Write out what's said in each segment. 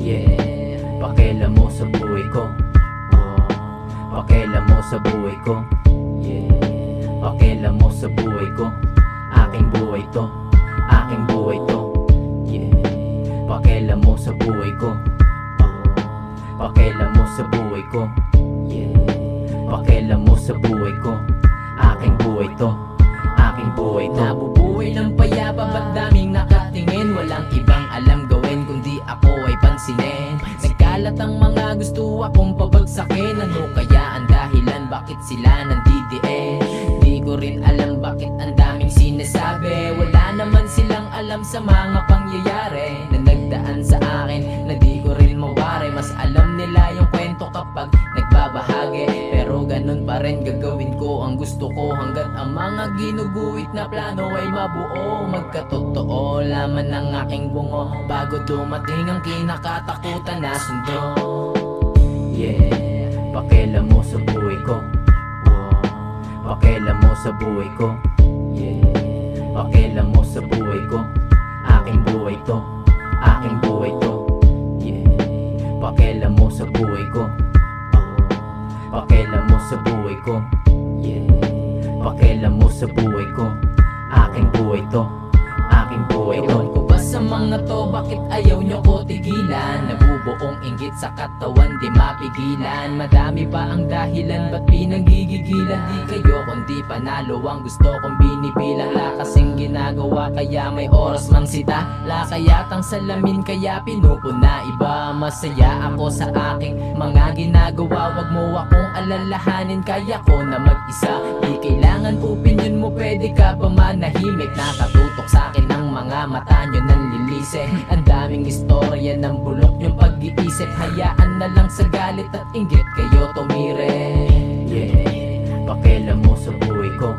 Yeah, pakialam mo sa buhay ko. Pakialam mo sa buhay ko. Yeah, pakialam mo sa buhay ko. Aking buhay to, aking buhay to. Yeah, pakialam mo sa buhay ko. Pakialam mo sa buhay ko. Yeah, pakialam mo sa buhay ko. Aking buhay to, aking buhay to. Nabubuhay ng payapa, ba't daming nakatingin? Walang ibang alam gawin kundi ako ay pansinin. Nagkalat ang mga gusto akong pabagsakin. Ano kaya ang dahilan, bakit sila nandidiin? Di ko rin alam bakit ang daming sinasabi. Wala naman silang alam sa mga pangyayari na nagdaan sa akin, na di ko rin mawari. Mas alam nila yung kwento kapag nagbabahagi, pero ganun pa rin gagawin ko ang gusto ko, hanggat ang mga ginuguhit na plano ay mabuo. Magkatotoo laman ng aking bungo bago dumating ang kinakatakutan na sundo. Yeah, pakialam mo sa buhay ko. Pakialam mo sa buhay ko. Yeah, pakialam mo sa buhay ko. Aking buhay to, aking buhay to. Yeah, pakialam mo sa buhay ko. Pakialam mo sa buhay ko. Yeah, pakialam mo sa buhay ko. Aking buhay to, aking buhay to. Ewan ko ba sa mga to, bakit ayaw nyo ko tigilan? Nabubuong inggit sa katawan, di mapigilan. Madami pa ang dahilan, ba't pinanggigigilan? Di kayo kundi panalo ang gusto kong binibilang. La kasing ginagawa, kaya may oras mang sita. La kayatang salamin, kaya pinupuna iba. Masaya ako sa aking mga ginagawa. Wag mo akong alalahanin, kaya ko na mag-isa. Di kailangan opinion mo, pwede ka pa manahimik. Nakatutok sa akin ang mga mata nyo nanlilise. Ang daming istorya ng bulok yung pag-iisip. Hayaan na lang sa galit at inggit kayo tumire. Yeah, pakialam mo sa buhay ko.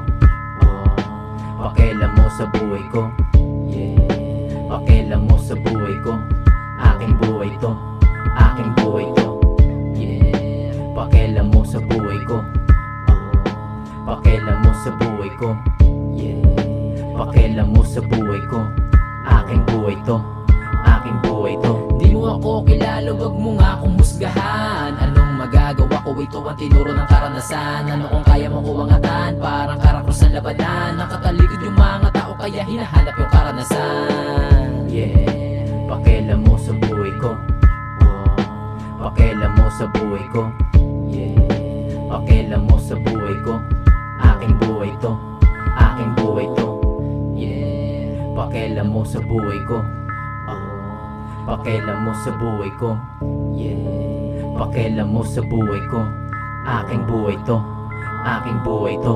Pakialam mo sa buhay ko. Yeah, pakialam mo sa buhay ko. Aking buhay to, aking buhay to. Yeah, pakialam mo sa buhay ko. Pakialam mo sa buhay ko. Yeah, pakialam mo sa buhay ko. Aking buhay to, aking buhay to. Di mo ako kilala, wag mo nga akong husgahan. Anong magagawa ko, ito ang tinuro ng karanasan. Ano kung kaya mo ko angatan, parang karakros ng labanan. Nakatalikod yung mga tao, kaya hinahanap yung karanasan. Yeah, pakialam mo sa buhay ko. Pakialam mo sa buhay ko. Yeah, pakialam mo sa buhay ko. Aking buhay to, aking buhay to. Yeah, pakialam mo sa buhay ko. Pakialam mo sa buhay ko. Yeah, pakialam mo sa buhay ko. Aking buhay to, aking buhay to.